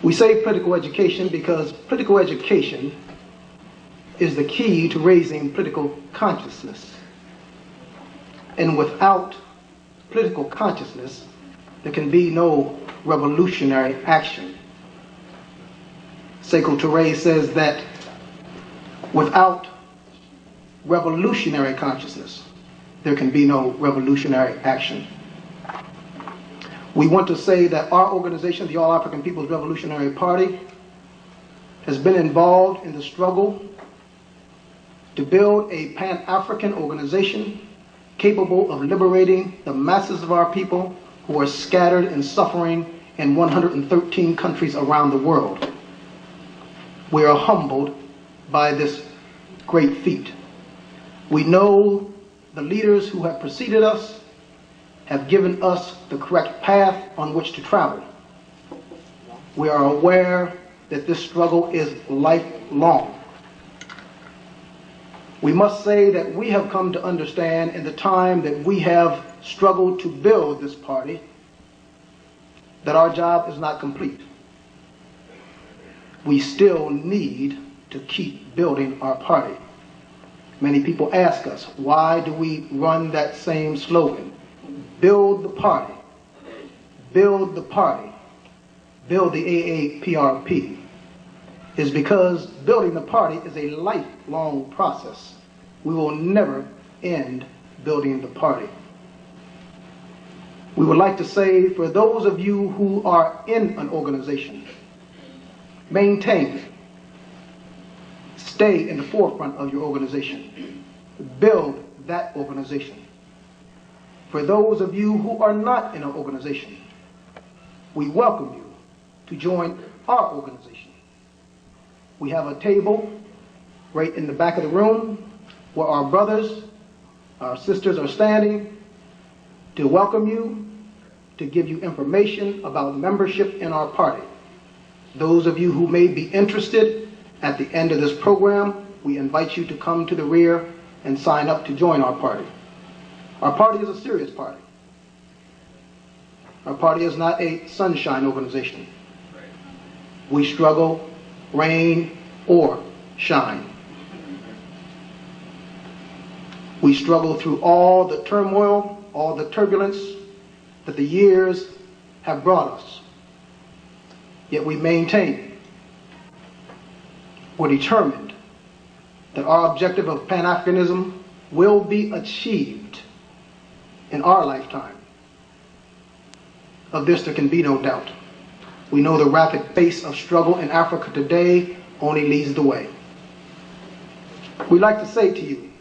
We say political education because political education is the key to raising political consciousness. And without political consciousness, there can be no revolutionary action. Ture says that without revolutionary consciousness, there can be no revolutionary action. We want to say that our organization, the All African People's Revolutionary Party, has been involved in the struggle to build a Pan-African organization capable of liberating the masses of our people who are scattered and suffering in 113 countries around the world. We are humbled by this great feat. We know the leaders who have preceded us have given us the correct path on which to travel. We are aware that this struggle is lifelong. We must say that we have come to understand in the time that we have struggled to build this party that our job is not complete. We still need to keep building our party. Many people ask us, why do we run that same slogan? Build the party, build the party, build the AAPRP. Is because building the party is a lifelong process. We will never end building the party. We would like to say, for those of you who are in an organization, maintain, stay in the forefront of your organization. Build that organization. For those of you who are not in an organization, we welcome you to join our organization. We have a table right in the back of the room where our brothers, our sisters are standing to welcome you, to give you information about membership in our party. Those of you who may be interested, at the end of this program, we invite you to come to the rear and sign up to join our party. Our party is a serious party. Our party is not a sunshine organization. We struggle, rain or shine. We struggle through all the turmoil, all the turbulence that the years have brought us. Yet we maintain, we're determined that our objective of Pan-Africanism will be achieved in our lifetime. Of this there can be no doubt. We know the rapid pace of struggle in Africa today only leads the way. We'd like to say to you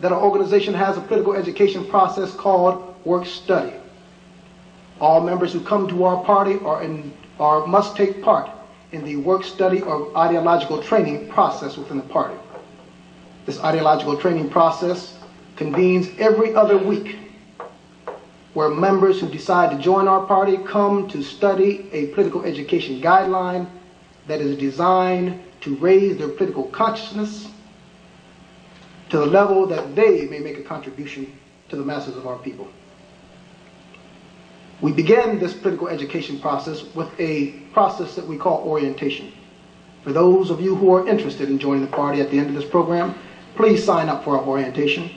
that our organization has a political education process called work study. All members who come to our party must take part in the work study or ideological training process within the party. This ideological training process convenes every other week, where members who decide to join our party come to study a political education guideline that is designed to raise their political consciousness to the level that they may make a contribution to the masses of our people. We began this political education process with a process that we call orientation. For those of you who are interested in joining the party at the end of this program, please sign up for our orientation.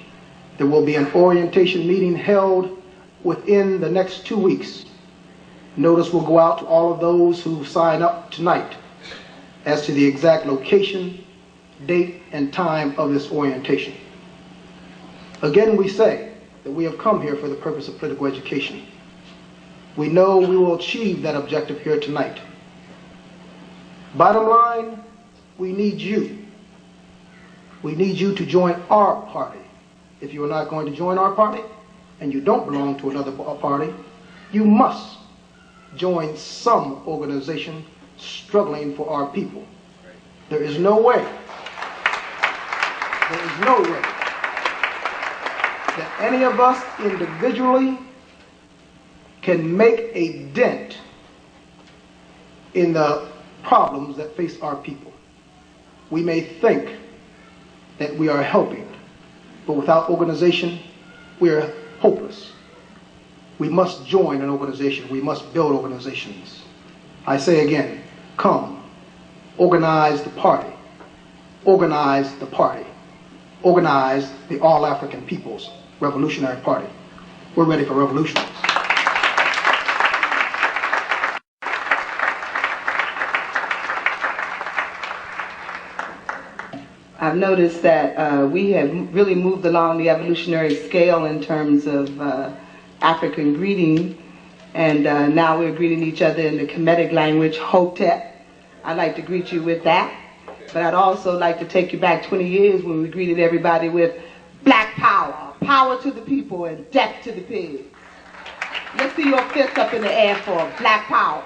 There will be an orientation meeting held within the next 2 weeks. Notice will go out to all of those who sign up tonight as to the exact location, date, and time of this orientation. Again, we say that we have come here for the purpose of political education. We know we will achieve that objective here tonight. Bottom line, we need you. We need you to join our party. If you are not going to join our party, and you don't belong to another party, you must join some organization struggling for our people. There is no way that any of us individually can make a dent in the problems that face our people. We may think that we are helping, but without organization, we are hopeless. We must join an organization. We must build organizations. I say again, Come, organize the party. Organize the party. Organize the All-African People's Revolutionary Party. We're ready for revolution. I've noticed that we have really moved along the evolutionary scale in terms of African greeting, and now we're greeting each other in the Kemetic language, Hotep. I'd like to greet you with that, but I'd also like to take you back 20 years when we greeted everybody with Black Power, power to the people and death to the pigs. Let's see your fists up in the air for Black Power.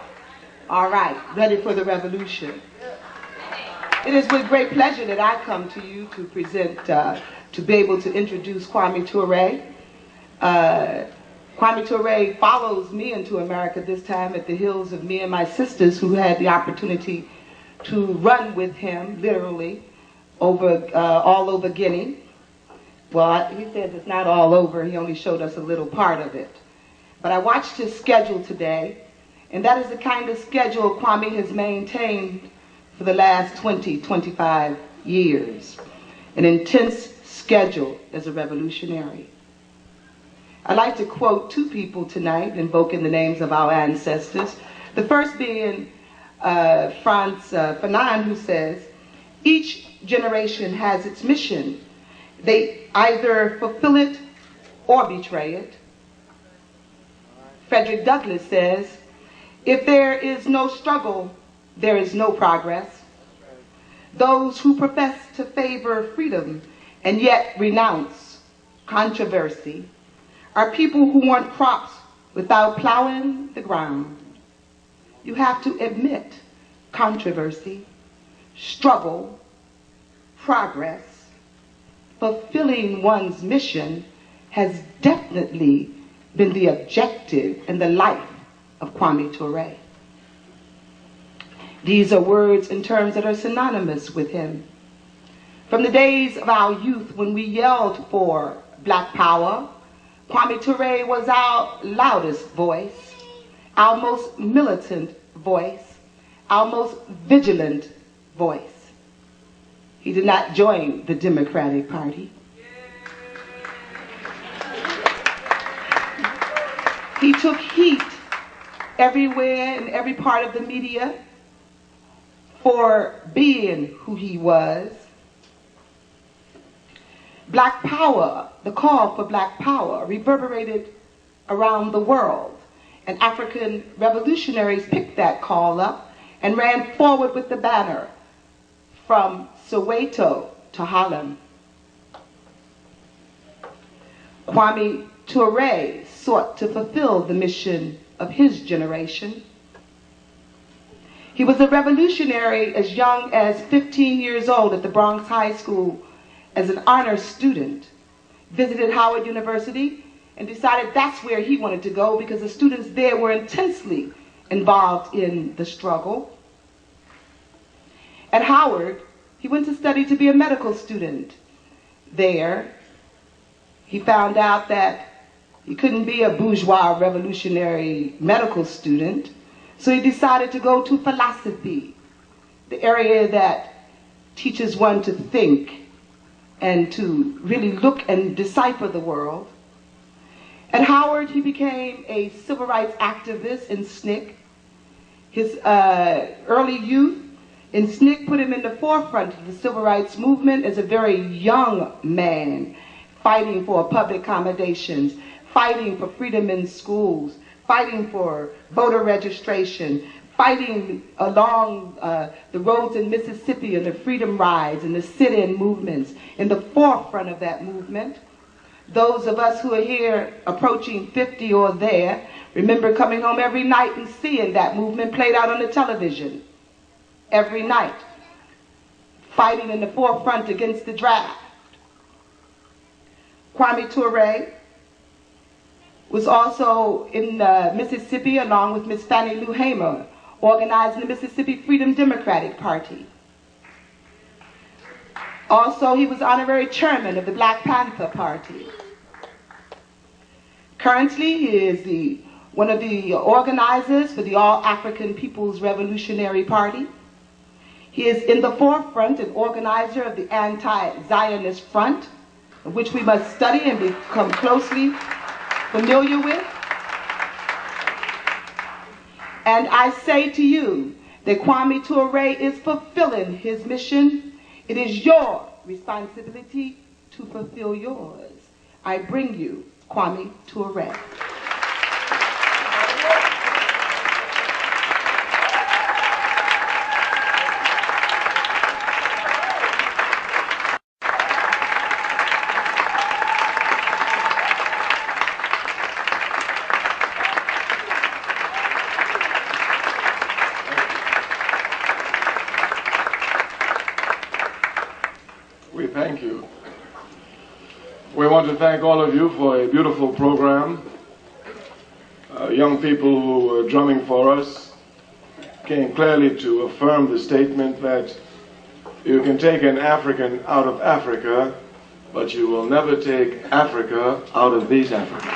All right, ready for the revolution. It is with great pleasure that I come to you to present, to be able to introduce Kwame Ture. Kwame Ture follows me into America this time at the heels of me and my sisters who had the opportunity to run with him, literally, all over Guinea. Well, he says it's not all over. He only showed us a little part of it. But I watched his schedule today, and that is the kind of schedule Kwame has maintained for the last 25 years. An intense schedule as a revolutionary. I'd like to quote two people tonight, invoking the names of our ancestors. The first being Frantz Fanon, who says, each generation has its mission. They either fulfill it or betray it. Frederick Douglass says, if there is no struggle, there is no progress. Those who profess to favor freedom and yet renounce controversy are people who want crops without plowing the ground. You have to admit controversy, struggle, progress. Fulfilling one's mission has definitely been the objective and the life of Kwame Ture. These are words and terms that are synonymous with him. From the days of our youth when we yelled for Black Power, Kwame Ture was our loudest voice, our most militant voice, our most vigilant voice. He did not join the Democratic Party. He took heat everywhere in every part of the media for being who he was. Black Power, the call for Black Power, reverberated around the world, and African revolutionaries picked that call up and ran forward with the banner from Soweto to Harlem. Kwame Ture sought to fulfill the mission of his generation. He was a revolutionary as young as 15 years old at the Bronx High School as an honor student, visited Howard University, and decided that's where he wanted to go because the students there were intensely involved in the struggle. At Howard, he went to study to be a medical student. There, he found out that he couldn't be a bourgeois revolutionary medical student, so he decided to go to philosophy, the area that teaches one to think and to really look and decipher the world. At Howard, he became a civil rights activist in SNCC. His early youth in SNCC put him in the forefront of the civil rights movement as a very young man, fighting for public accommodations, fighting for freedom in schools, fighting for voter registration, fighting along the roads in Mississippi and the freedom rides and the sit-in movements, in the forefront of that movement. Those of us who are here approaching 50 or there remember coming home every night and seeing that movement played out on the television. Every night, fighting in the forefront against the draft. Kwame Ture was also in Mississippi along with Miss Fannie Lou Hamer, organizing the Mississippi Freedom Democratic Party. Also, he was honorary chairman of the Black Panther Party. Currently, he is the one of the organizers for the All African People's Revolutionary Party. He is in the forefront and organizer of the Anti-Zionist Front, which we must study and become closely familiar with. And I say to you that Kwame Ture is fulfilling his mission. It is your responsibility to fulfill yours. I bring you Kwame Ture. Thank you. We want to thank all of you for a beautiful program. Young people who were drumming for us came clearly to affirm the statement that you can take an African out of Africa, but you will never take Africa out of these Africans.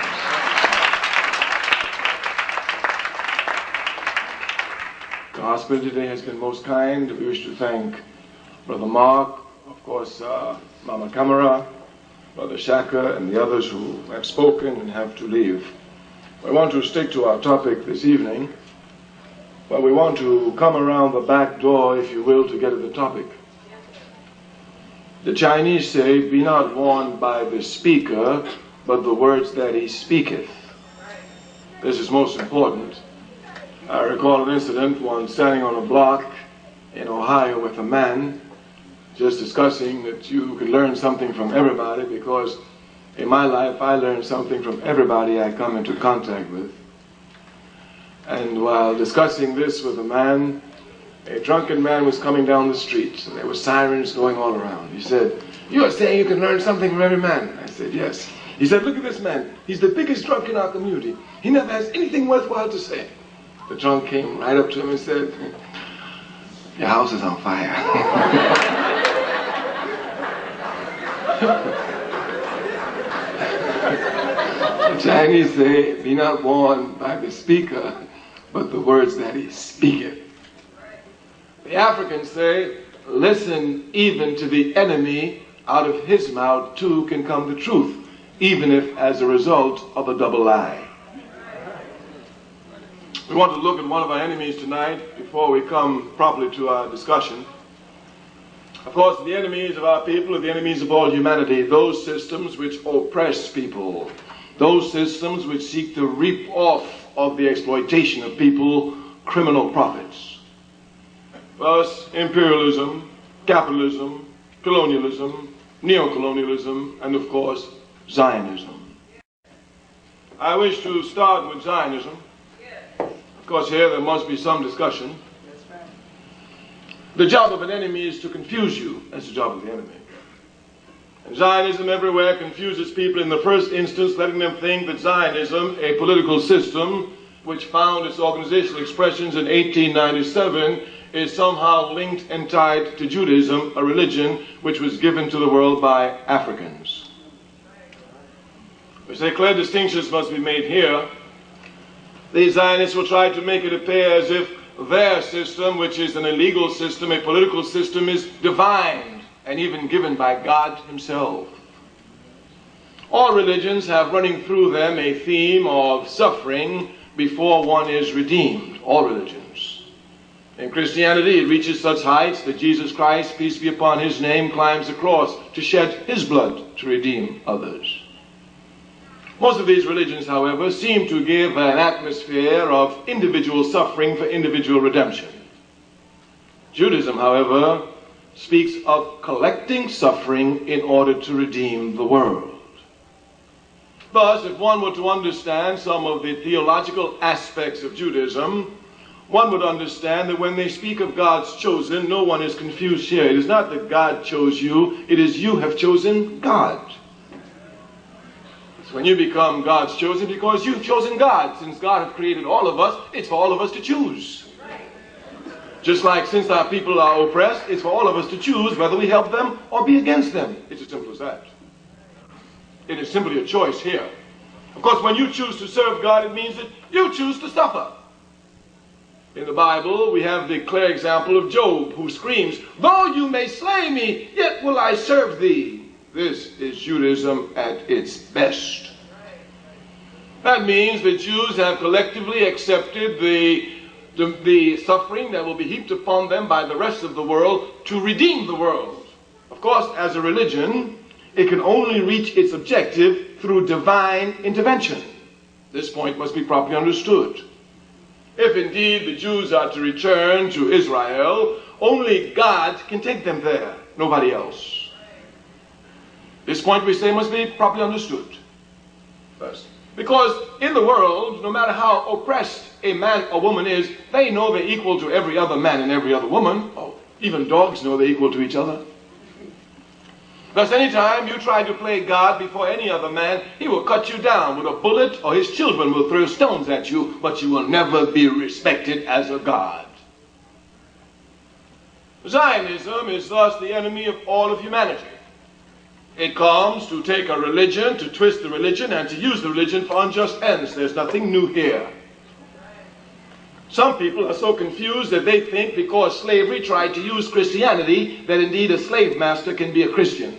The hospital today has been most kind. We wish to thank Brother Mark, of course, Mama Kamara, Brother Shaka, and the others who have spoken and have to leave. We want to stick to our topic this evening, but we want to come around the back door, if you will, to get at the topic. The Chinese say, "Be not warned by the speaker, but the words that he speaketh." This is most important. I recall an incident, one standing on a block in Ohio with a man, just discussing that you can learn something from everybody, because in my life I learn something from everybody I come into contact with. And while discussing this with a man, a drunken man was coming down the street, and there were sirens going all around. He said, "You are saying you can learn something from every man?" I said, "Yes." He said, "Look at this man. He's the biggest drunk in our community. He never has anything worthwhile to say." The drunk came right up to him and said, "Your house is on fire." The Chinese say, "Be not warned by the speaker, but the words that he speaketh." The Africans say, "Listen even to the enemy, out of his mouth too can come the truth, even if as a result of a double lie." We want to look at one of our enemies tonight before we come properly to our discussion. Of course, the enemies of our people are the enemies of all humanity, those systems which oppress people, those systems which seek to reap off of the exploitation of people criminal profits. Thus, imperialism, capitalism, colonialism, neocolonialism, and of course, Zionism. I wish to start with Zionism. Of course, here there must be some discussion. The job of an enemy is to confuse you. That's the job of the enemy. And Zionism everywhere confuses people in the first instance, letting them think that Zionism, a political system which found its organizational expressions in 1897, is somehow linked and tied to Judaism, a religion which was given to the world by Africans. We say clear distinctions must be made here. The Zionists will try to make it appear as if their system, which is an illegal system, a political system, is divine and even given by God himself. All religions have running through them a theme of suffering before one is redeemed. All religions. In Christianity, it reaches such heights that Jesus Christ, peace be upon his name, climbs the cross to shed his blood to redeem others. Most of these religions, however, seem to give an atmosphere of individual suffering for individual redemption. Judaism, however, speaks of collecting suffering in order to redeem the world. Thus, if one were to understand some of the theological aspects of Judaism, one would understand that when they speak of God's chosen, no one is confused here. It is not that God chose you, it is you have chosen God. So when you become God's chosen, because you've chosen God. Since God has created all of us, it's for all of us to choose. Just like since our people are oppressed, it's for all of us to choose whether we help them or be against them. It's as simple as that. It is simply a choice here. Of course, when you choose to serve God, it means that you choose to suffer. In the Bible, we have the clear example of Job, who screams, "Though you may slay me, yet will I serve thee." This is Judaism at its best. That means the Jews have collectively accepted the suffering that will be heaped upon them by the rest of the world to redeem the world. Of course, as a religion, it can only reach its objective through divine intervention. This point must be properly understood. If indeed the Jews are to return to Israel, only God can take them there, nobody else. This point, we say, must be properly understood first. Because in the world, no matter how oppressed a man or woman is, they know they're equal to every other man and every other woman. Oh, even dogs know they're equal to each other. Thus, anytime you try to play God before any other man, he will cut you down with a bullet, or his children will throw stones at you, but you will never be respected as a God. Zionism is thus the enemy of all of humanity. It comes to take a religion, to twist the religion, and to use the religion for unjust ends. There's nothing new here. Some people are so confused that they think because slavery tried to use Christianity, that indeed a slave master can be a Christian.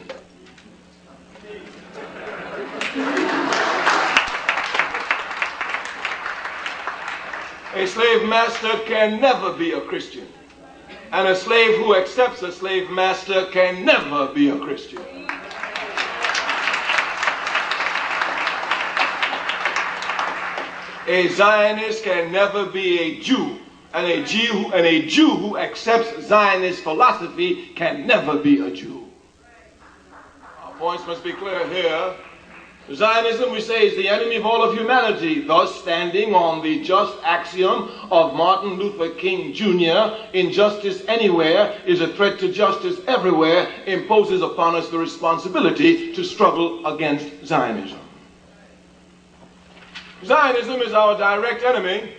A slave master can never be a Christian. And a slave who accepts a slave master can never be a Christian. A Zionist can never be a Jew, and a Jew who accepts Zionist philosophy can never be a Jew. Our points must be clear here. Zionism, we say, is the enemy of all of humanity, thus standing on the just axiom of Martin Luther King Jr., injustice anywhere is a threat to justice everywhere, imposes upon us the responsibility to struggle against Zionism. Zionism is our direct enemy.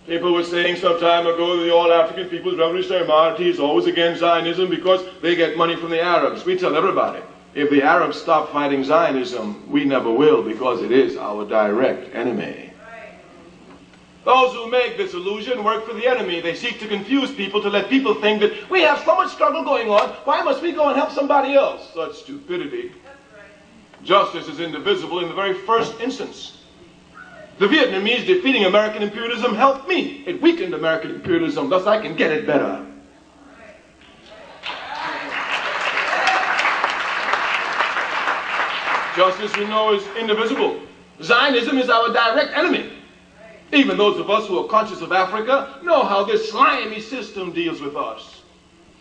People were saying some time ago that the All-African People's Revolutionary Party is always against Zionism because they get money from the Arabs. We tell everybody, if the Arabs stop fighting Zionism, we never will, because it is our direct enemy. Those who make this illusion work for the enemy. They seek to confuse people, to let people think that we have so much struggle going on, why must we go and help somebody else? Such stupidity. Justice is indivisible in the very first instance. The Vietnamese defeating American imperialism helped me. It weakened American imperialism, thus I can get it better. Justice, we know, is indivisible. Zionism is our direct enemy. Even those of us who are conscious of Africa know how this slimy system deals with us.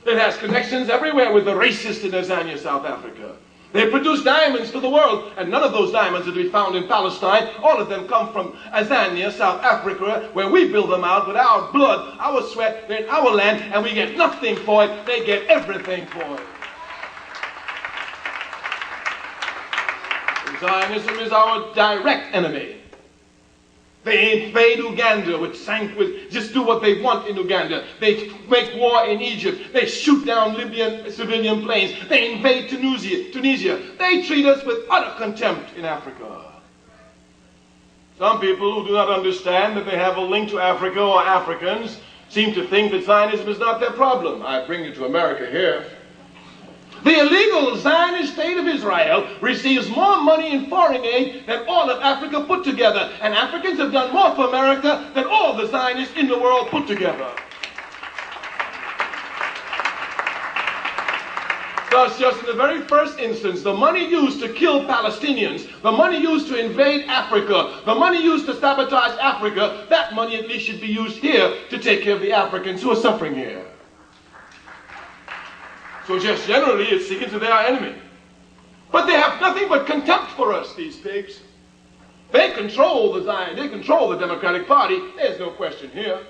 It has connections everywhere with the racist in Azania, South Africa. They produce diamonds for the world, and none of those diamonds are to be found in Palestine. All of them come from Azania, South Africa, where we build them out with our blood, our sweat, they're in our land, and we get nothing for it. They get everything for it. Zionism is our direct enemy. They invade Uganda just do what they want in Uganda. They make war in Egypt. They shoot down Libyan civilian planes. They invade Tunisia. They treat us with utter contempt in Africa. Some people who do not understand that they have a link to Africa or Africans seem to think that Zionism is not their problem. I bring you to America here. The illegal Zionist state of Israel receives more money in foreign aid than all of Africa put together. And Africans have done more for America than all the Zionists in the world put together. Thus, just in the very first instance, the money used to kill Palestinians, the money used to invade Africa, the money used to sabotage Africa, that money at least should be used here to take care of the Africans who are suffering here. So just generally, it's seeking to their enemy. But they have nothing but contempt for us, these pigs. They control the Zion, they control the Democratic Party, there's no question here.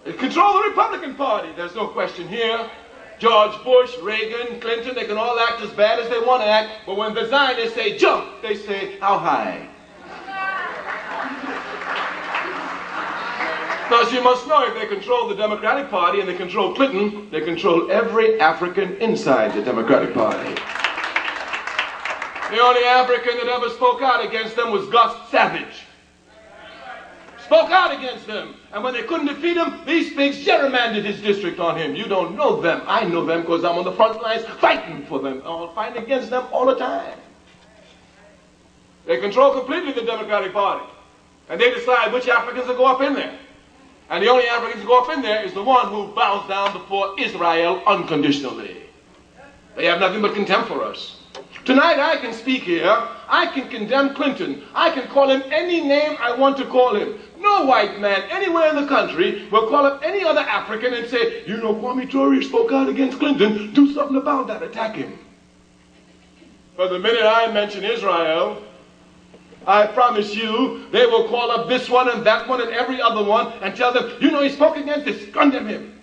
They control the Republican Party, there's no question here. George Bush, Reagan, Clinton, they can all act as bad as they want to act, but when the Zionists say jump, they say how high. Thus, you must know, if they control the Democratic Party and they control Clinton, they control every African inside the Democratic Party. The only African that ever spoke out against them was Gus Savage. Spoke out against them. And when they couldn't defeat him, these pigs gerrymandered his district on him. You don't know them. I know them because I'm on the front lines fighting for them, fighting against them all the time. They control completely the Democratic Party. And they decide which Africans will go up in there. And the only Africans who go up in there is the one who bows down before Israel unconditionally. They have nothing but contempt for us. Tonight I can speak here. I can condemn Clinton. I can call him any name I want to call him. No white man anywhere in the country will call up any other African and say, you know, Kwame Ture spoke out against Clinton. Do something about that. Attack him. But the minute I mention Israel, I promise you, they will call up this one and that one and every other one and tell them, you know, he spoke against this, condemn him.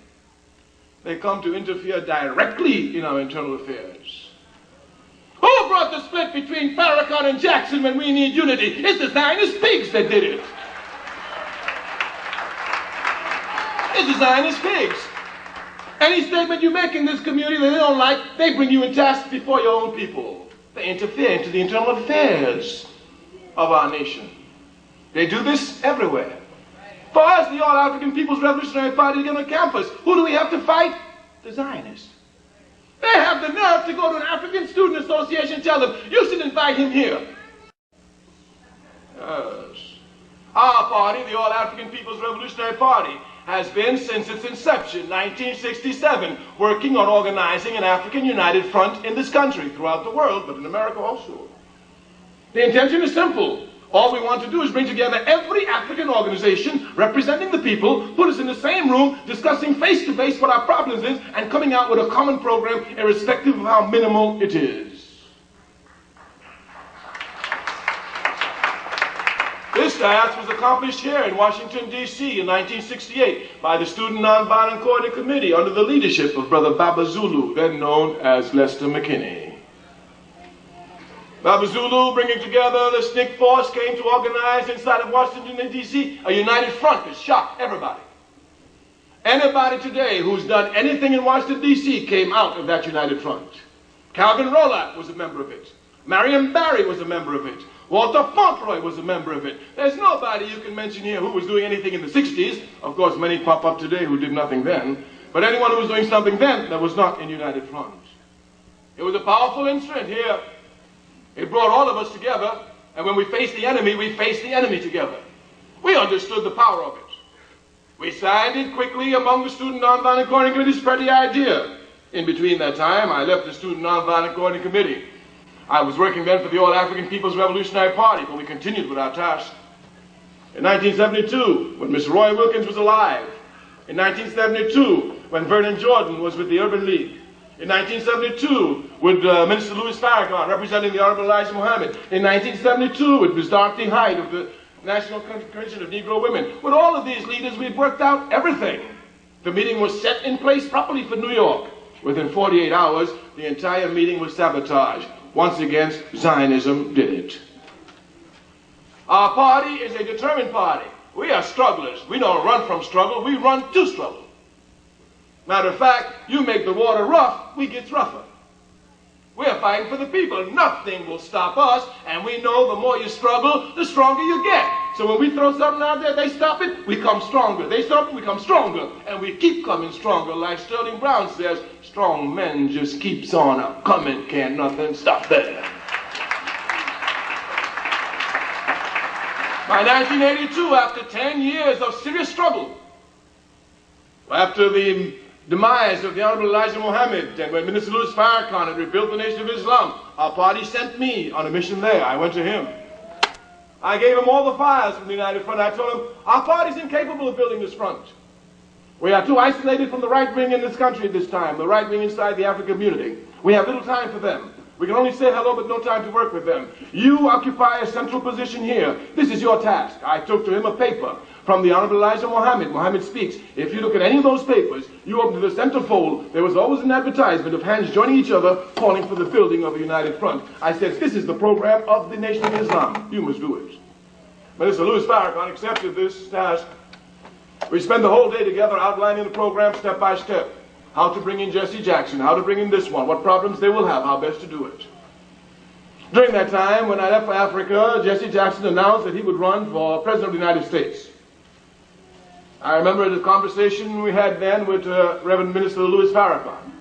They come to interfere directly in our internal affairs. Who brought the split between Farrakhan and Jackson when we need unity? It's the Zionist pigs that did it. It's the Zionist pigs. Any statement you make in this community that they don't like, they bring you in task before your own people. They interfere into the internal affairs of our nation. They do this everywhere. For us, the All-African People's Revolutionary Party on campus, who do we have to fight? The Zionists. They have the nerve to go to an African Student Association and tell them, you should invite him here. Yes. Our party, the All-African People's Revolutionary Party, has been, since its inception, 1967, working on organizing an African United Front in this country, throughout the world, but in America also. The intention is simple. All we want to do is bring together every African organization representing the people, put us in the same room, discussing face-to-face what our problems is, and coming out with a common program, irrespective of how minimal it is. This task was accomplished here in Washington, D.C. in 1968 by the Student Nonviolent Coordinating Committee under the leadership of Brother Baba Zulu, then known as Lester McKinney. Baba Zulu, bringing together the SNCC force, came to organize inside of Washington, D.C. a united front that shocked everybody. Anybody today who's done anything in Washington, D.C. came out of that united front. Calvin Rowlatt was a member of it. Marion Barry was a member of it. Walter Fauntleroy was a member of it. There's nobody you can mention here who was doing anything in the 60s. Of course, many pop up today who did nothing then. But anyone who was doing something then that was not in united front. It was a powerful instrument here. It brought all of us together, and when we faced the enemy together. We understood the power of it. We signed it quickly among the Student Nonviolent Coordinating Committee to spread the idea. In between that time, I left the Student Nonviolent Coordinating Committee. I was working then for the All-African People's Revolutionary Party, but we continued with our task. In 1972, when Miss Roy Wilkins was alive. In 1972, when Vernon Jordan was with the Urban League. In 1972, with Minister Louis Farrakhan representing the Honorable Elijah Muhammad. In 1972, with Ms. Dorothy Hyde of the National Convention of Negro Women. With all of these leaders, we'd worked out everything. The meeting was set in place properly for New York. Within 48 hours, the entire meeting was sabotaged. Once again, Zionism did it. Our party is a determined party. We are strugglers. We don't run from struggle, we run to struggle. Matter of fact, you make the water rough, we get rougher. We are fighting for the people. Nothing will stop us, and we know the more you struggle, the stronger you get. So when we throw something out there, they stop it, we come stronger. They stop it, we come stronger. And we keep coming stronger. Like Sterling Brown says, strong men just keeps on a coming, can't nothing stop that. By 1982, after 10 years of serious struggle, after the demise of the Honorable Elijah Muhammad, and when Minister Louis Farrakhan had rebuilt the Nation of Islam, our party sent me on a mission there. I went to him. I gave him all the files from the United Front. I told him, our party's incapable of building this front. We are too isolated from the right wing in this country at this time, the right wing inside the African community. We have little time for them. We can only say hello, but no time to work with them. You occupy a central position here. This is your task. I took to him a paper from the Honorable Elijah Muhammad. Muhammad Speaks. If you look at any of those papers, you open to the centerfold, there was always an advertisement of hands joining each other, calling for the building of a united front. I said, this is the program of the Nation of Islam. You must do it. Minister Louis Farrakhan accepted this task. We spent the whole day together outlining the program step by step. How to bring in Jesse Jackson, how to bring in this one, what problems they will have, how best to do it. During that time, when I left for Africa, Jesse Jackson announced that he would run for President of the United States. I remember the conversation we had then with Reverend Minister Louis Farrakhan.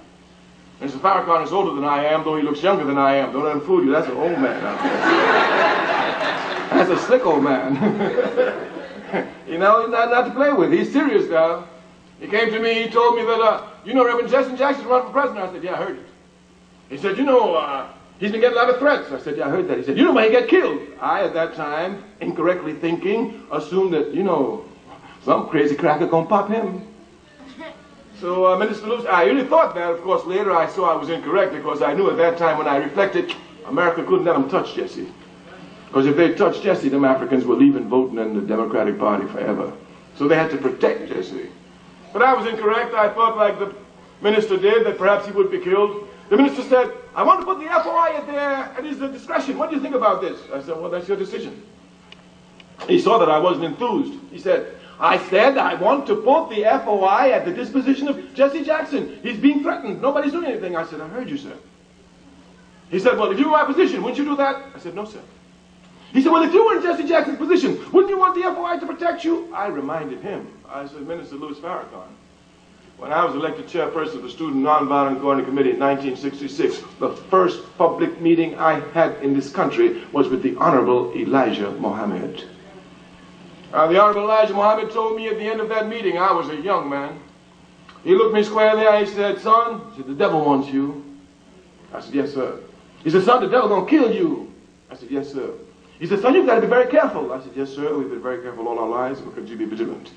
Mr. Farrakhan is older than I am, though he looks younger than I am. Don't let him fool you. That's an old man out there. That's a slick old man. You know, he's not to play with. He's serious now. He came to me, he told me that, you know, Reverend Jesse Jackson run for president. I said, yeah, I heard it. He said, you know, he's been getting a lot of threats. I said, yeah, I heard that. He said, you know, might get killed. I, at that time, incorrectly thinking, assumed that, you know, some crazy cracker gonna pop him. So, Minister Lewis, I really thought that. Of course, later I saw I was incorrect because I knew at that time when I reflected, America couldn't let them touch Jesse. Because if they touched Jesse, them Africans were leaving voting in the Democratic Party forever. So they had to protect Jesse. But I was incorrect. I thought, like the minister did, that perhaps he would be killed. The minister said, I want to put the FOI at his discretion. What do you think about this? I said, well, that's your decision. He saw that I wasn't enthused. He said, I want to put the FOI at the disposition of Jesse Jackson. He's being threatened. Nobody's doing anything. I said, I heard you, sir. He said, well, if you were in my position, wouldn't you do that? I said, no, sir. He said, well, if you were in Jesse Jackson's position, wouldn't you want the FOI to protect you? I reminded him. I said, Minister Louis Farrakhan, when I was elected chairperson of the Student Nonviolent Coordinating Committee in 1966, the first public meeting I had in this country was with the Honorable Elijah Muhammad. The Honorable Elijah Muhammad told me at the end of that meeting, I was a young man. He looked me square in the eye, he said, son, he said, the devil wants you. I said, yes, sir. He said, son, the devil gonna kill you. I said, yes, sir. He said, son, you've got to be very careful. I said, yes, sir, we've been very careful all our lives because you be vigilant.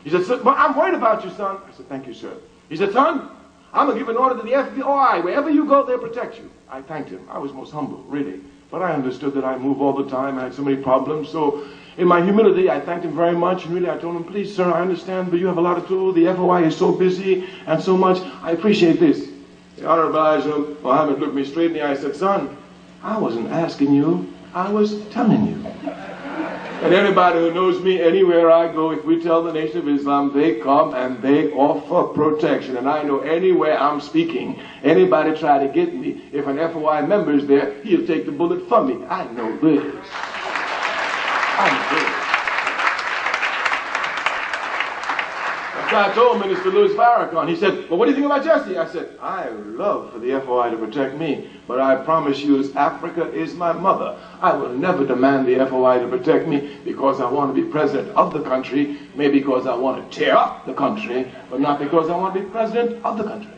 He said, but I'm worried about you, son. I said, thank you, sir. He said, son, I'm going to give an order to the FBI. Wherever you go, they'll protect you. I thanked him. I was most humble, really. But I understood that I move all the time. I had so many problems. So in my humility, I thanked him very much. And really, I told him, please, sir, I understand, but you have a lot to do. The FOI is so busy and so much. I appreciate this. The Honorable Elijah Muhammad looked me straight in the eye and said, son, I wasn't asking you. I was telling you. And anybody who knows me, anywhere I go, if we tell the Nation of Islam, they come and they offer protection. And I know anywhere I'm speaking, anybody try to get me, if an FOI member is there, he'll take the bullet from me. I know this. I know this. I told Minister Louis Farrakhan, he said, well, what do you think about Jesse? I said, I would love for the FOI to protect me, but I promise you, as Africa is my mother, I will never demand the FOI to protect me because I want to be president of the country, maybe because I want to tear up the country, but not because I want to be president of the country.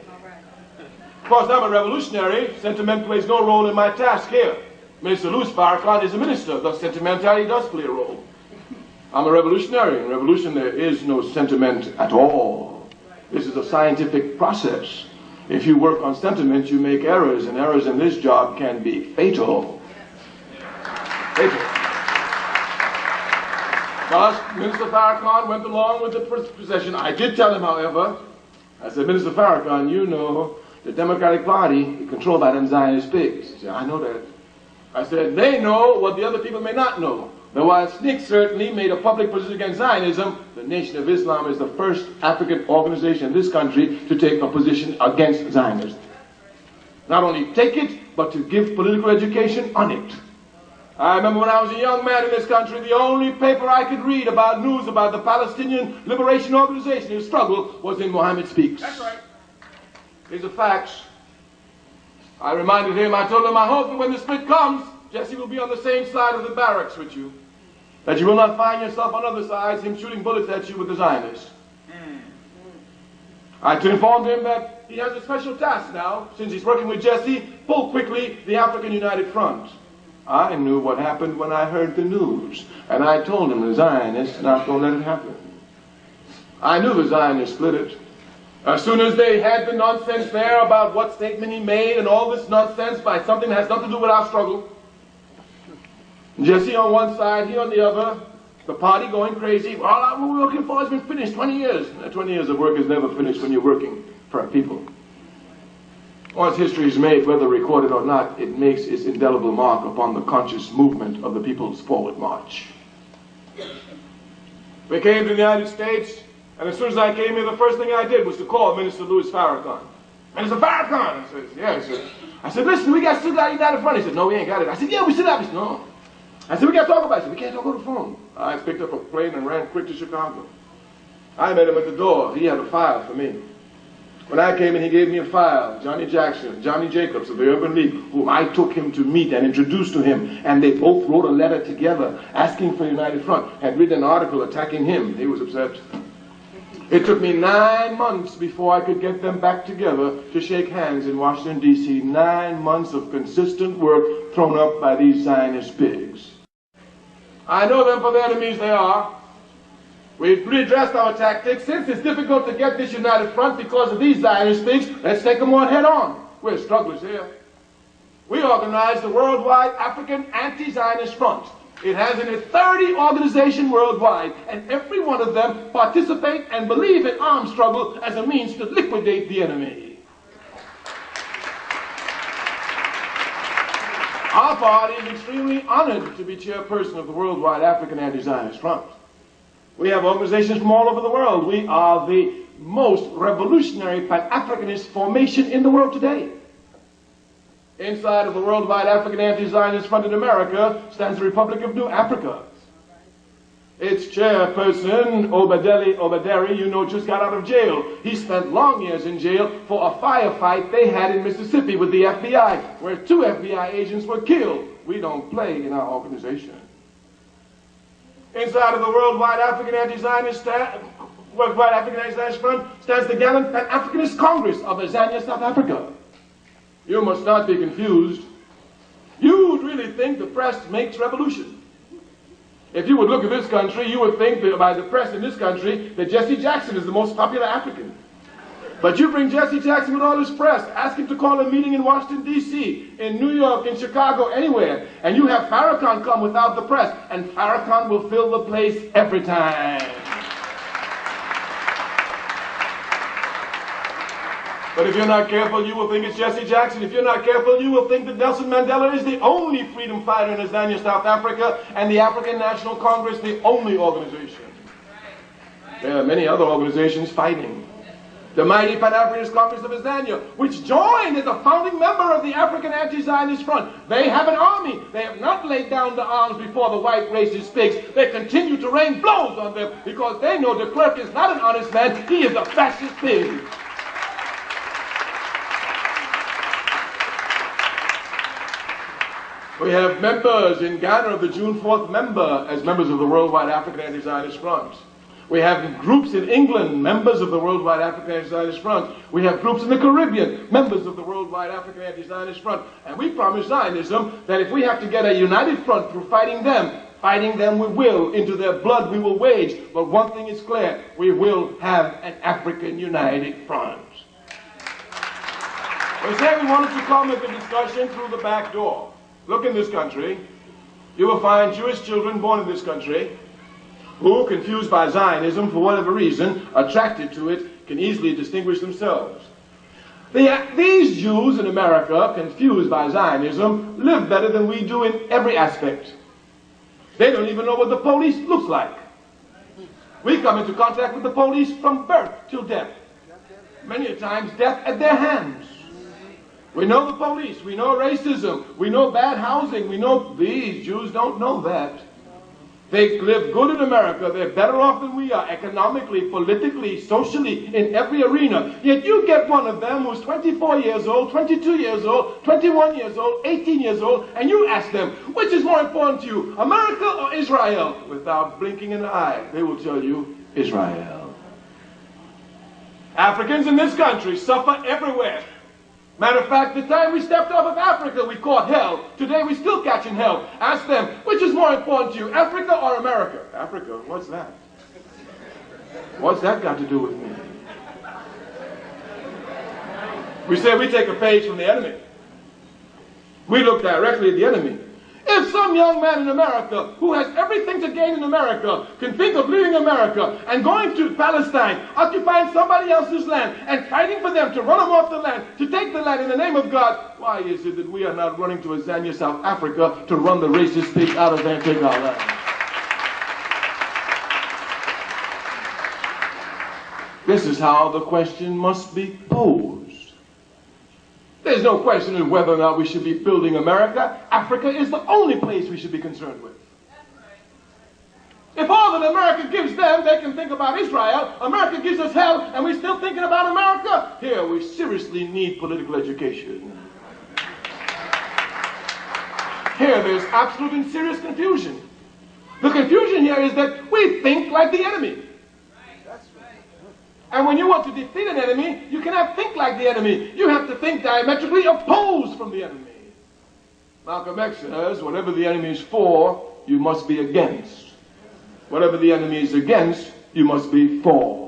Of course, I'm a revolutionary. Sentiment plays no role in my task here. Minister Louis Farrakhan is a minister, thus sentimentality does play a role. I'm a revolutionary. In revolution, there is no sentiment at all. This is a scientific process. If you work on sentiment, you make errors, and errors in this job can be fatal. Fatal. Thus, Minister Farrakhan went along with the procession. I did tell him, however, I said, Minister Farrakhan, you know the Democratic Party is controlled by them Zionist pigs. He said, I know that. I said, they know what the other people may not know. Now, while SNCC certainly made a public position against Zionism, the Nation of Islam is the first African organization in this country to take a position against Zionism. Not only take it, but to give political education on it. I remember when I was a young man in this country, the only paper I could read about news about the Palestinian Liberation Organization in struggle was in Muhammad Speaks. That's right. These are facts. I reminded him, I told him, I hope that when the split comes, Jesse will be on the same side of the barracks with you. That you will not find yourself on other sides, him shooting bullets at you with the Zionists. I informed him that he has a special task now, since he's working with Jesse, pull quickly the African United Front. I knew what happened when I heard the news, and I told him the Zionists not going to let it happen. I knew the Zionists split it. As soon as they had the nonsense there about what statement he made and all this nonsense by something that has nothing to do with our struggle, Jesse on one side, he on the other, the party going crazy. All we're working for has been finished 20 years. 20 years of work is never finished when you're working for a people. Once history is made, whether recorded or not, it makes its indelible mark upon the conscious movement of the people's forward march. We came to the United States, and as soon as I came here, the first thing I did was to call Minister Louis Farrakhan. Minister Farrakhan. I said, yeah, sir. I said, listen, we still got United Front. He said, no, we ain't got it. I said, yeah, we still have it. He said, no. I said, we got to talk about it. He said, we can't talk on the phone. I picked up a plane and ran quick to Chicago. I met him at the door. He had a file for me. When I came in, he gave me a file. Johnny Jacobs of the Urban League, whom I took him to meet and introduced to him. And they both wrote a letter together asking for United Front. Had written an article attacking him. He was upset. It took me 9 months before I could get them back together to shake hands in Washington, D.C. 9 months of consistent work thrown up by these Zionist pigs. I know them for the enemies they are. We've redressed our tactics. Since it's difficult to get this United Front because of these Zionist pigs, let's take them on head on. We're strugglers here. We organized the Worldwide African Anti-Zionist Front. It has in it 30 organizations worldwide, and every one of them participate and believe in armed struggle as a means to liquidate the enemy. Our party is extremely honored to be chairperson of the Worldwide African Anti-Zionist Front. We have organizations from all over the world. We are the most revolutionary Pan-Africanist formation in the world today. Inside of the Worldwide African Anti-Zionist Front in America stands the Republic of New Africa. Its chairperson, Obaderi, you know, just got out of jail. He spent long years in jail for a firefight they had in Mississippi with the FBI, where 2 FBI agents were killed. We don't play in our organization. Inside of the Worldwide African Anti-Zionist Front stands the gallant Pan-Africanist Congress of Azania, South Africa. You must not be confused. You would really think the press makes revolution. If you would look at this country, you would think that by the press in this country that Jesse Jackson is the most popular African. But you bring Jesse Jackson with all his press, ask him to call a meeting in Washington, D.C., in New York, in Chicago, anywhere, and you have Farrakhan come without the press, and Farrakhan will fill the place every time. But if you're not careful, you will think it's Jesse Jackson. If you're not careful, you will think that Nelson Mandela is the only freedom fighter in Azania, South Africa, and the African National Congress the only organization. There are many other organizations fighting. The mighty Pan-Africanist Congress of Azania, which joined as a founding member of the African Anti-Zionist Front. They have an army. They have not laid down the arms before the white racist pigs. They continue to rain blows on them because they know de Klerk is not an honest man. He is a fascist pig. We have members in Ghana of the June 4th member as members of the Worldwide African Anti-Zionist Front. We have groups in England, members of the Worldwide African Anti-Zionist Front. We have groups in the Caribbean, members of the Worldwide African Anti-Zionist Front. And we promise Zionism that if we have to get a united front through fighting them we will. Into their blood we will wage. But one thing is clear, we will have an African united front. We say we wanted to come at the discussion through the back door. Look in this country. You will find Jewish children born in this country who, confused by Zionism for whatever reason, attracted to it, can easily distinguish themselves. These Jews in America, confused by Zionism, live better than we do in every aspect. They don't even know what the police looks like. We come into contact with the police from birth till death. Many a times death at their hands. We know the police, we know racism, we know bad housing, we know these Jews don't know that. They live good in America. They're better off than we are, economically, politically, socially, in every arena. Yet you get one of them who's 24 years old, 22 years old, 21 years old, 18 years old, and you ask them, which is more important to you, America or Israel? Without blinking an eye, they will tell you, Israel. Africans in this country suffer everywhere. Matter of fact, the time we stepped off of Africa, we caught hell. Today, we're still catching hell. Ask them, which is more important to you, Africa or America? Africa, what's that? What's that got to do with me? We say we take a page from the enemy. We look directly at the enemy. If some young man in America who has everything to gain in America can think of leaving America and going to Palestine, occupying somebody else's land and fighting for them to run them off the land, to take the land in the name of God, why is it that we are not running to Azania, South Africa to run the racist pig out of there and take our land? This is how the question must be posed. There's no question of whether or not we should be building America. Africa is the only place we should be concerned with. If all that America gives them, they can think about Israel. America gives us hell, and we're still thinking about America. Here, we seriously need political education. Here, there's absolute and serious confusion. The confusion here is that we think like the enemy. And when you want to defeat an enemy, you cannot think like the enemy. You have to think diametrically opposed from the enemy. Malcolm X says, whatever the enemy is for, you must be against. Whatever the enemy is against, you must be for.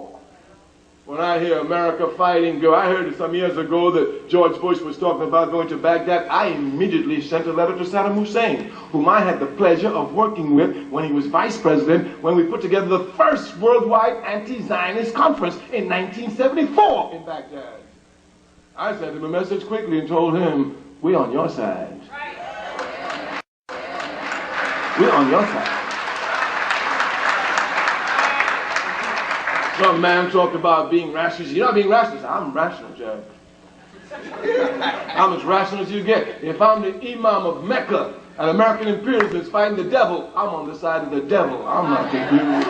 When I hear America fighting, I heard some years ago that George Bush was talking about going to Baghdad. I immediately sent a letter to Saddam Hussein, whom I had the pleasure of working with when he was vice president, when we put together the first worldwide anti-Zionist conference in 1974 in Baghdad. I sent him a message quickly and told him, we're on your side. We're on your side. Some man talked about being rational. You're not being rational. I'm rational, Jack. I'm as rational as you get. If I'm the imam of Mecca and American imperialism is fighting the devil, I'm on the side of the devil. I'm not confused.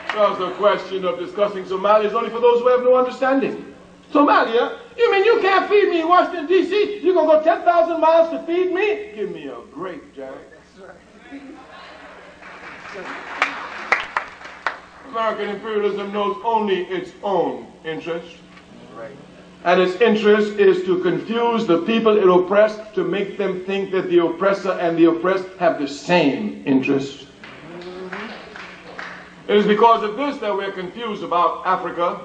Because the question of discussing Somalia is only for those who have no understanding. Somalia? You mean you can't feed me in Washington, D.C.? You're going to go 10,000 miles to feed me? Give me a break, Jack. American imperialism knows only its own interest. Right. And its interest is to confuse the people it oppresses, to make them think that the oppressor and the oppressed have the same interest. It is because of this that we're confused about Africa.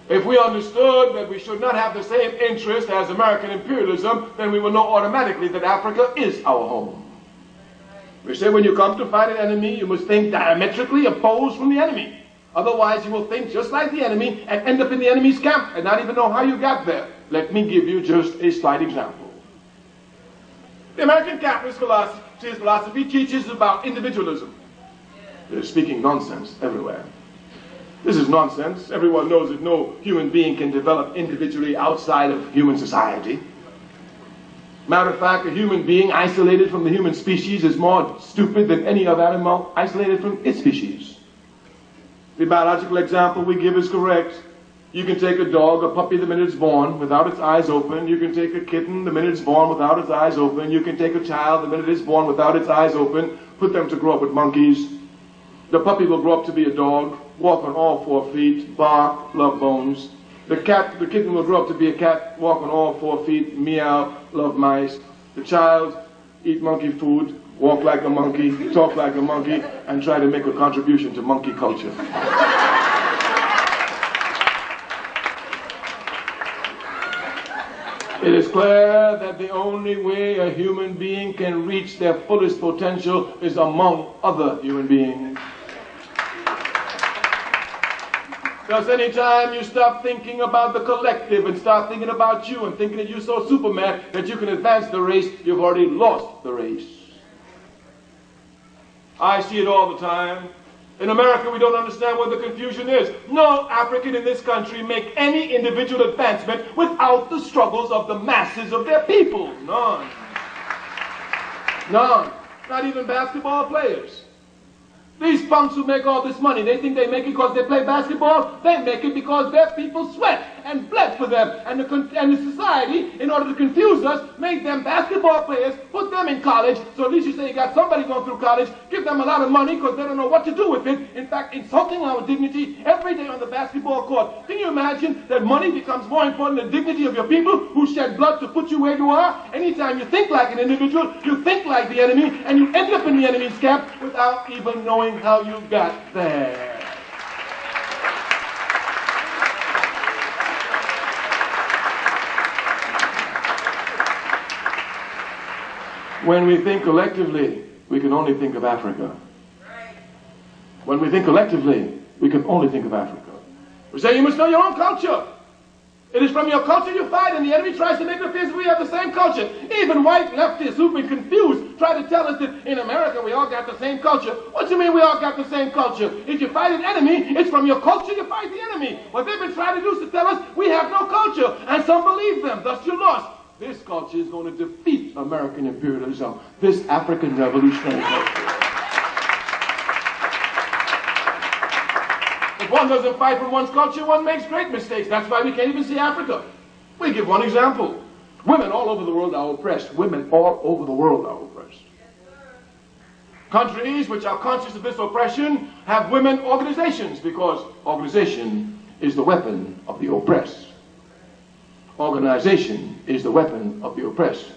If we understood that we should not have the same interest as American imperialism, then we will know automatically that Africa is our home. We say when you come to fight an enemy, you must think diametrically opposed from the enemy. Otherwise, you will think just like the enemy and end up in the enemy's camp and not even know how you got there. Let me give you just a slight example. The American capitalist philosophy teaches about individualism. They're speaking nonsense everywhere. This is nonsense. Everyone knows that no human being can develop individually outside of human society. Matter of fact, a human being isolated from the human species is more stupid than any other animal isolated from its species. The biological example we give is correct. You can take a dog, a puppy the minute it's born, without its eyes open. You can take a kitten the minute it's born without its eyes open. You can take a child the minute it's born without its eyes open, put them to grow up with monkeys. The puppy will grow up to be a dog, walk on all 4 feet, bark, love bones. The kitten will grow up to be a cat, walk on all 4 feet, meow, love mice. The child, eat monkey food, walk like a monkey, talk like a monkey, and try to make a contribution to monkey culture. It is clear that the only way a human being can reach their fullest potential is among other human beings. Because anytime you stop thinking about the collective and start thinking about you and thinking that you're so Superman that you can advance the race, you've already lost the race. I see it all the time. In America, we don't understand what the confusion is. No African in this country make any individual advancement without the struggles of the masses of their people. None. None. Not even basketball players. These punks who make all this money, they think they make it because they play basketball? They make it because their people sweat and bled for them. And the society, in order to confuse us, made them basketball players, put them in college, so at least you say you got somebody going through college, give them a lot of money because they don't know what to do with it. In fact, insulting our dignity every day on the basketball court. Can you imagine that money becomes more important than the dignity of your people who shed blood to put you where you are? Anytime you think like an individual, you think like the enemy, and you end up in the enemy's camp without even knowing how you got there. When we think collectively, we can only think of Africa. When we think collectively, we can only think of Africa. We say you must know your own culture. It is from your culture you fight, and the enemy tries to make it appear as if we have the same culture. Even white leftists who've been confused try to tell us that in America we all got the same culture. What do you mean we all got the same culture? If you fight an enemy, it's from your culture you fight the enemy. What they've been trying to do is to tell us we have no culture, and some believe them. Thus you're lost. This culture is going to defeat American imperialism, this African revolutionary culture. If one doesn't fight for one's culture, one makes great mistakes. That's why we can't even see Africa. We give one example. Women all over the world are oppressed. Women all over the world are oppressed. Countries which are conscious of this oppression have women organizations, because organization is the weapon of the oppressed. Organization is the weapon of the oppressed.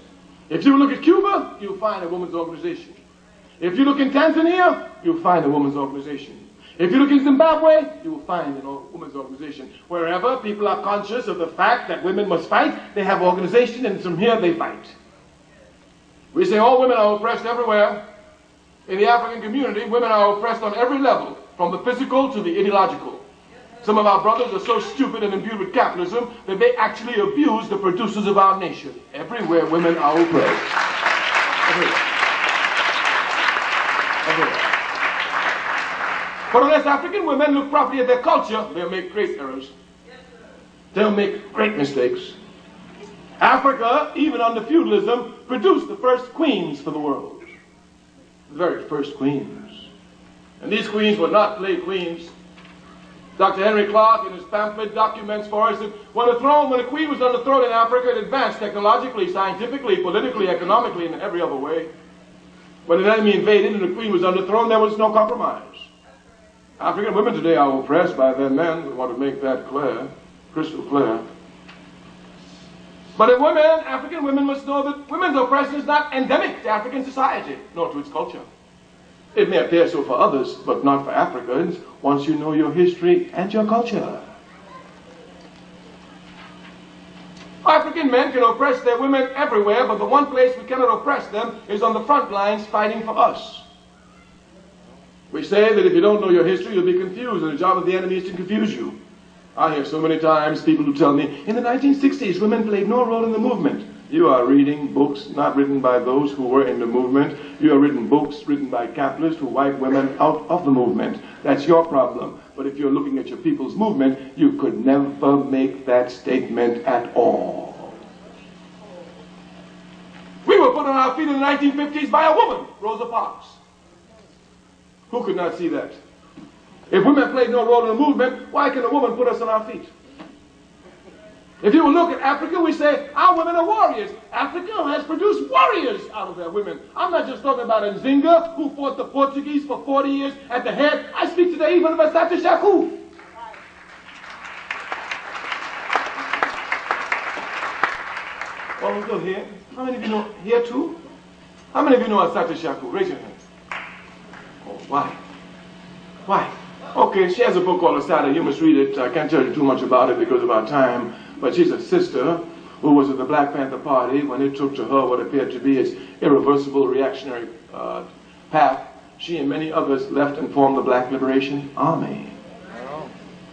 If you look at Cuba, you'll find a women's organization. If you look in Tanzania, you'll find a women's organization. If you look in Zimbabwe, you will find a women's organization. Wherever people are conscious of the fact that women must fight, they have organization, and from here they fight. We say all women are oppressed everywhere. In the African community, women are oppressed on every level, from the physical to the ideological. Some of our brothers are so stupid and imbued with capitalism that they actually abuse the producers of our nation. Everywhere women are oppressed. Everywhere. Everywhere. But unless African women look properly at their culture, they'll make great errors. They'll make great mistakes. Africa, even under feudalism, produced the first queens for the world. The very first queens. And these queens were not play queens. Dr. Henry Clark in his pamphlet documents for us that when a queen was on the throne in Africa, it advanced technologically, scientifically, politically, economically, and in every other way. When an enemy invaded and the queen was on the throne, there was no compromise. African women today are oppressed by their men. We want to make that clear, crystal clear. But in women, African women must know that women's oppression is not endemic to African society, nor to its culture. It may appear so for others, but not for Africans, once you know your history and your culture. African men can oppress their women everywhere, but the one place we cannot oppress them is on the front lines fighting for us. We say that if you don't know your history, you'll be confused, and the job of the enemy is to confuse you. I hear so many times people who tell me, in the 1960s, women played no role in the movement. You are reading books not written by those who were in the movement. You are reading books written by capitalists who wipe women out of the movement. That's your problem. But if you're looking at your people's movement, you could never make that statement at all. We were put on our feet in the 1950s by a woman, Rosa Parks. Who could not see that? If women played no role in the movement, why can a woman put us on our feet? If you look at Africa, we say, our women are warriors. Africa has produced warriors out of their women. I'm not just talking about Nzinga, who fought the Portuguese for 40 years at the head. I speak today even about Sata Shaku. Oh, go here. How many of you know here too? How many of you know Sata Shaku? Raise your hands. Oh, why? Why? Okay, she has a book called Asada. You must read it. I can't tell you too much about it because of our time. But she's a sister who was at the Black Panther Party when it took to her what appeared to be its irreversible reactionary path. She and many others left and formed the Black Liberation Army.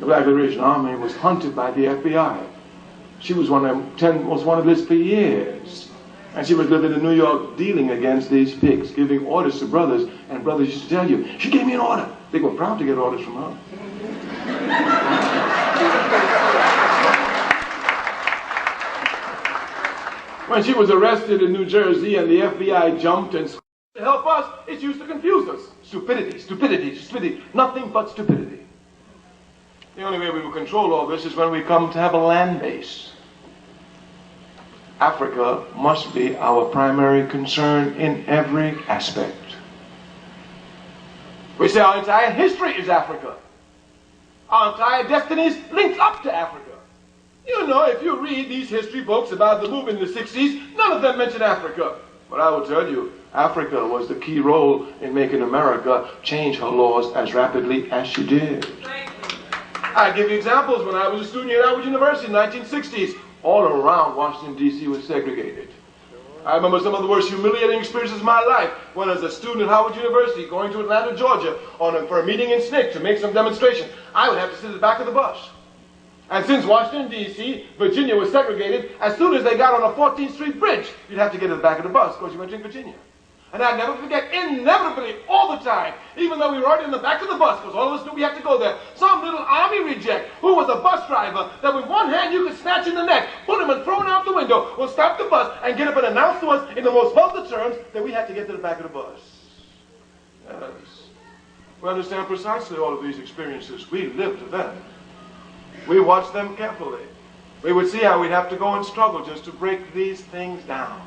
The Black Liberation Army was hunted by the FBI. She was one of them 10 most wanted lists for years. And she was living in New York dealing against these pigs, giving orders to brothers, and brothers used to tell you, she gave me an order. They were proud to get orders from her. When she was arrested in New Jersey and the FBI jumped and to help us, it's used to confuse us. Stupidity, stupidity, stupidity, nothing but stupidity. The only way we will control all this is when we come to have a land base. Africa must be our primary concern in every aspect. We say our entire history is Africa. Our entire destiny is linked up to Africa. You know, if you read these history books about the movement in the 60s, none of them mention Africa. But I will tell you, Africa was the key role in making America change her laws as rapidly as she did. I give you examples. When I was a student at Howard University in the 1960s, all around Washington, D.C. was segregated. I remember some of the worst humiliating experiences of my life when as a student at Howard University going to Atlanta, Georgia for a meeting in SNCC to make some demonstration. I would have to sit at the back of the bus. And since Washington, D.C., Virginia was segregated, as soon as they got on a 14th Street bridge, you'd have to get to the back of the bus because you went to Virginia. And I'd never forget, inevitably, all the time, even though we were already in the back of the bus, because all of us knew we had to go there, some little army reject who was a bus driver that with one hand you could snatch in the neck, put him and throw him out the window, will stop the bus and get up and announce to us in the most vulgar terms that we had to get to the back of the bus. Yes. We understand precisely all of these experiences. We lived them. We watched them carefully. We would see how we'd have to go and struggle just to break these things down.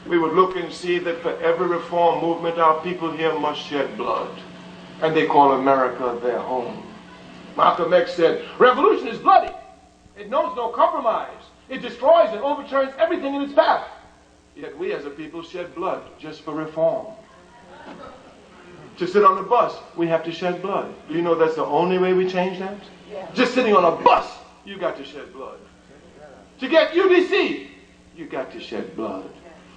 We would look and see that for every reform movement, our people here must shed blood. And they call America their home. Malcolm X said, revolution is bloody. It knows no compromise. It destroys and overturns everything in its path. Yet we as a people shed blood just for reform. To sit on a bus, we have to shed blood. Do you know that's the only way we change that? Yeah. Just sitting on a bus, you got to shed blood. To get UDC, you got to shed blood.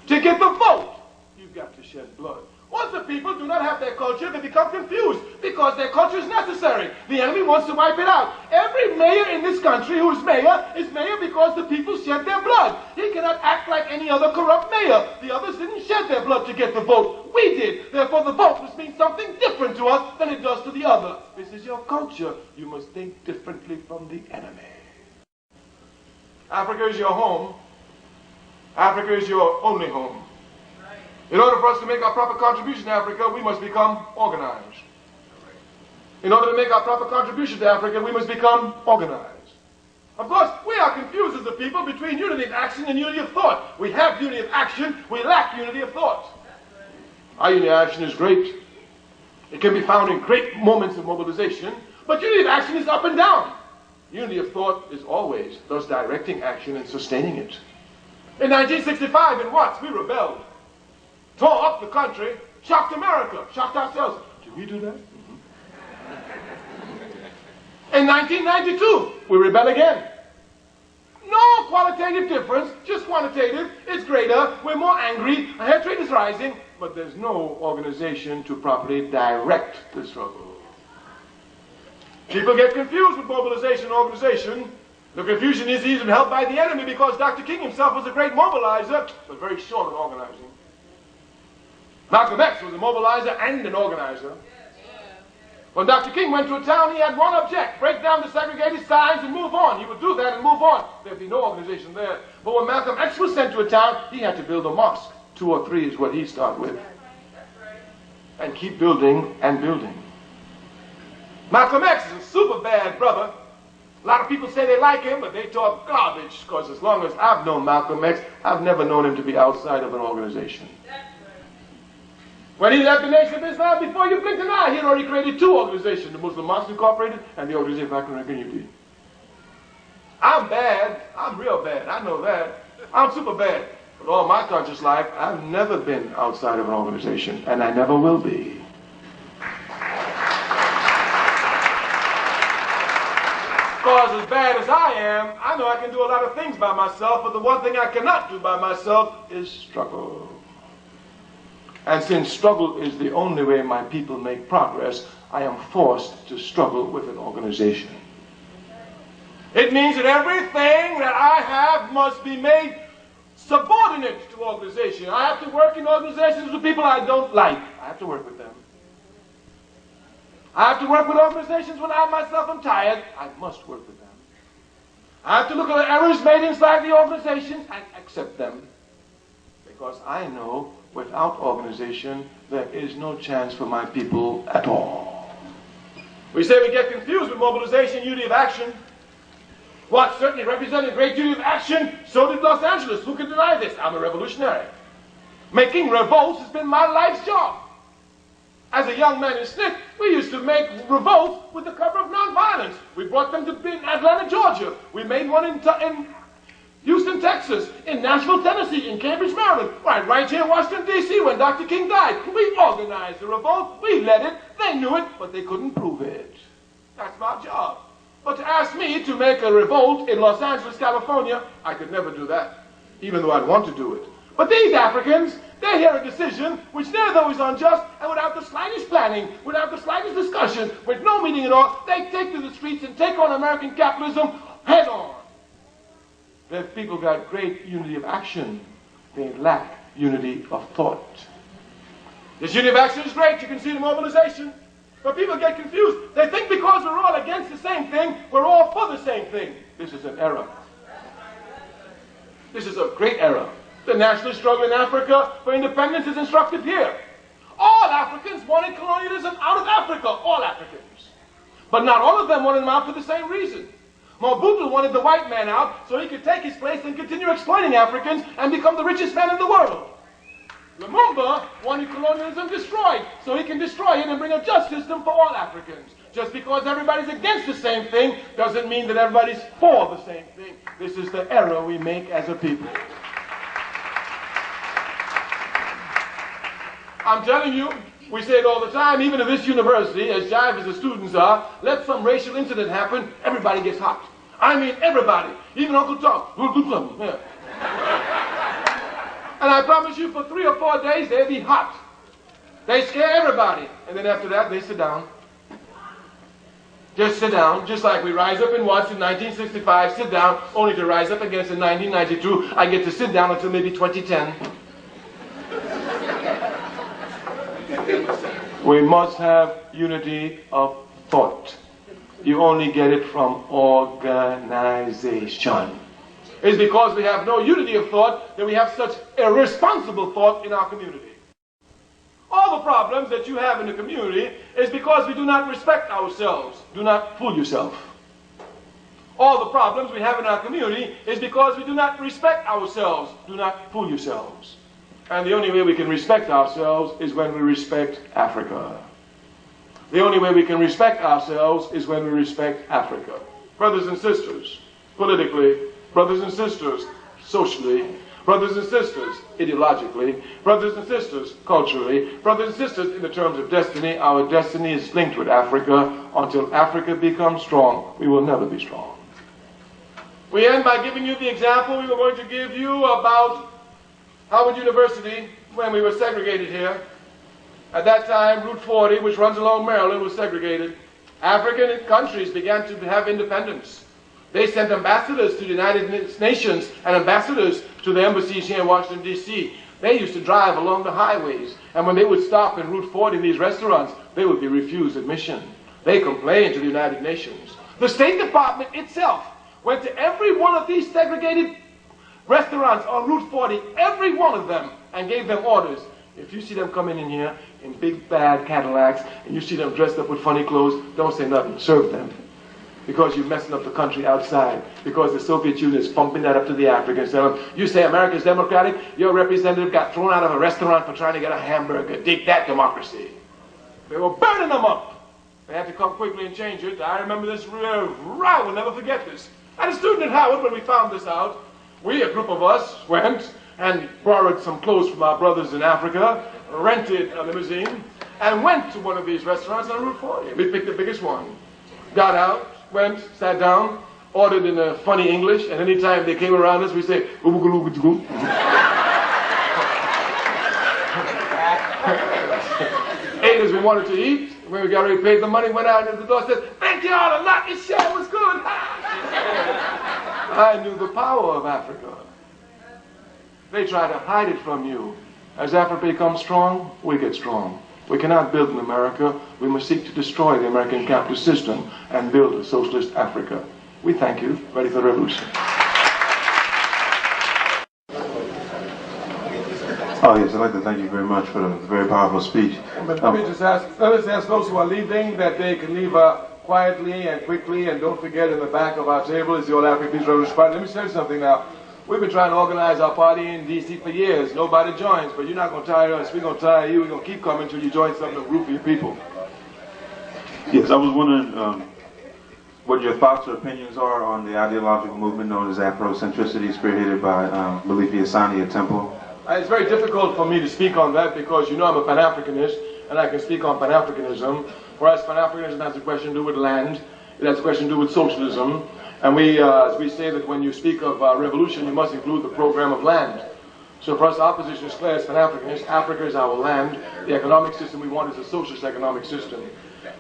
To get the vote, you've got to shed blood. Once the people do not have their culture, they become confused because their culture is necessary. The enemy wants to wipe it out. Every mayor in this country who is mayor because the people shed their blood. He cannot act like any other corrupt mayor. The others didn't shed their blood to get the vote. We did. Therefore, the vote must mean something different to us than it does to the other. This is your culture. You must think differently from the enemy. Africa is your home. Africa is your only home. In order for us to make our proper contribution to Africa, we must become organized. In order to make our proper contribution to Africa, we must become organized. Of course, we are confused as a people between unity of action and unity of thought. We have unity of action, we lack unity of thought. Our unity of action is great. It can be found in great moments of mobilization, but unity of action is up and down. Unity of thought is always thus directing action and sustaining it. In 1965 in Watts, we rebelled. Tore up the country, shocked America, shocked ourselves. Did we do that? In 1992, we rebel again. No qualitative difference, just quantitative. It's greater, we're more angry, our head rate is rising, but there's no organization to properly direct the struggle. People get confused with mobilization and organization. The confusion is even helped by the enemy because Dr. King himself was a great mobilizer, but very short of organizing. Malcolm X was a mobilizer and an organizer. When Dr. King went to a town, he had one object: break down the segregated signs and move on. He would do that and move on. There'd be no organization there. But when Malcolm X was sent to a town, he had to build a mosque. 2 or 3 is what he started with. And keep building and building. Malcolm X is a super bad brother. A lot of people say they like him, but they talk garbage, because as long as I've known Malcolm X, I've never known him to be outside of an organization. When he left the Nation of Islam, before you blinked an eye, he had already created 2 organizations, the Muslim Mosque Incorporated and the Organization for African Unity. I'm bad. I'm real bad. I know that. I'm super bad. But all my conscious life, I've never been outside of an organization, and I never will be. Because as bad as I am, I know I can do a lot of things by myself, but the one thing I cannot do by myself is struggle. And since struggle is the only way my people make progress, I am forced to struggle with an organization. It means that everything that I have must be made subordinate to organization. I have to work in organizations with people I don't like. I have to work with them. I have to work with organizations when I myself am tired. I must work with them. I have to look at the errors made inside the organizations and accept them. Because I know without organization, there is no chance for my people at all. We say we get confused with mobilization, unity of action. What certainly represented great unity of action, so did Los Angeles. Who can deny this? I'm a revolutionary. Making revolts has been my life's job. As a young man in SNCC, we used to make revolts with the cover of nonviolence. We brought them to Atlanta, Georgia. We made one in Houston, Texas, in Nashville, Tennessee, in Cambridge, Maryland, right here in Washington, D.C. when Dr. King died. We organized the revolt. We led it. They knew it, but they couldn't prove it. That's my job. But to ask me to make a revolt in Los Angeles, California, I could never do that, even though I'd want to do it. But these Africans, they hear a decision which near though is unjust, and without the slightest planning, without the slightest discussion, with no meeting at all, they take to the streets and take on American capitalism, head on. If people got great unity of action, they lack unity of thought. This unity of action is great. You can see the mobilization. But people get confused. They think because we're all against the same thing, we're all for the same thing. This is an error. This is a great error. The nationalist struggle in Africa for independence is instructive here. All Africans wanted colonialism out of Africa. All Africans. But not all of them wanted them out for the same reason. Mobutu wanted the white man out so he could take his place and continue exploiting Africans and become the richest man in the world. Lumumba wanted colonialism destroyed so he can destroy it and bring a just system for all Africans. Just because everybody's against the same thing doesn't mean that everybody's for the same thing. This is the error we make as a people. I'm telling you, we say it all the time, even at this university, as jive as the students are, let some racial incident happen, everybody gets hot. I mean everybody, even Uncle Tom. We'll do something. Yeah. And I promise you, for 3 or 4 days, they'll be hot. They scare everybody. And then after that, they sit down. Just sit down, just like we rise up and watch in 1965, sit down, only to rise up against in 1992. I get to sit down until maybe 2010. We must have unity of thought. You only get it from organization. It's because we have no unity of thought that we have such irresponsible thought in our community. All the problems that you have in the community is because we do not respect ourselves. Do not fool yourself. All the problems we have in our community is because we do not respect ourselves. Do not fool yourselves. And the only way we can respect ourselves is when we respect Africa. The only way we can respect ourselves is when we respect Africa. Brothers and sisters, politically, brothers and sisters, socially, brothers and sisters, ideologically, brothers and sisters, culturally, brothers and sisters, in the terms of destiny, our destiny is linked with Africa. Until Africa becomes strong, we will never be strong. We end by giving you the example we were going to give you about Howard University, when we were segregated here. At that time, Route 40, which runs along Maryland, was segregated. African countries began to have independence. They sent ambassadors to the United Nations and ambassadors to the embassies here in Washington, D.C. They used to drive along the highways, and when they would stop in Route 40 in these restaurants, they would be refused admission. They complained to the United Nations. The State Department itself went to every one of these segregated restaurants on Route 40, every one of them, and gave them orders. If you see them coming in here in big bad Cadillacs, and you see them dressed up with funny clothes, don't say nothing. Serve them. Because you're messing up the country outside. Because the Soviet Union is pumping that up to the Africans. So you say America's democratic, your representative got thrown out of a restaurant for trying to get a hamburger. Dig that democracy. They were burning them up. They had to come quickly and change it. I remember this, I will never forget this. I had a student at Howard when we found this out. We, a group of us, went and borrowed some clothes from our brothers in Africa, rented a limousine, and went to one of these restaurants on Route 40. We picked the biggest one. Got out, went, sat down, ordered in a funny English, and any time they came around us, we say, "Ooh-goo-goo-goo-goo." Ate as we wanted to eat. When we got ready to pay the money, went out into the door, said, "Thank you all a lot, this show was good." I knew the power of Africa. They try to hide it from you. As Africa becomes strong, we get strong. We cannot build in America. We must seek to destroy the American capitalist system and build a socialist Africa. We thank you. Ready for the revolution. Oh, yes, I'd like to thank you very much for the very powerful speech. But let me just ask those who are leaving that they can leave quietly and quickly, and don't forget in the back of our table is the All African Peace Revolution Party. Let me tell you something now. We've been trying to organize our party in D.C. for years. Nobody joins, but you're not going to tire us. We're going to tire you. We're going to keep coming until you join some group of your people. Yes, I was wondering what your thoughts or opinions are on the ideological movement known as Afrocentricity, spearheaded by Malifi Hassani at Temple. It's very difficult for me to speak on that because you know I'm a Pan-Africanist, and I can speak on Pan-Africanism, whereas Pan-Africanism has a question to do with land, it has a question to do with socialism, and as we say that when you speak of revolution, you must include the program of land. So for us, our position is clear as Pan-Africanists. Africa is our land. The economic system we want is a socialist economic system.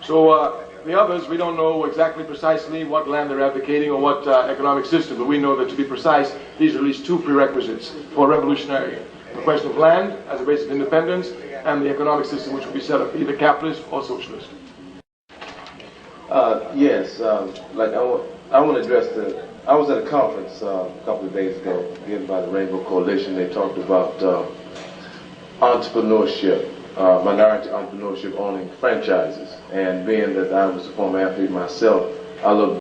So the others, we don't know exactly precisely what land they're advocating or what economic system, but we know that, to be precise, these are at least two prerequisites for revolutionary. The question of land as a basis of independence, and the economic system which will be set up, either capitalist or socialist. Yes, like I want to address I was at a conference a couple of days ago given by the Rainbow Coalition. They talked about entrepreneurship, minority entrepreneurship owning franchises. And being that I was a former athlete myself, I look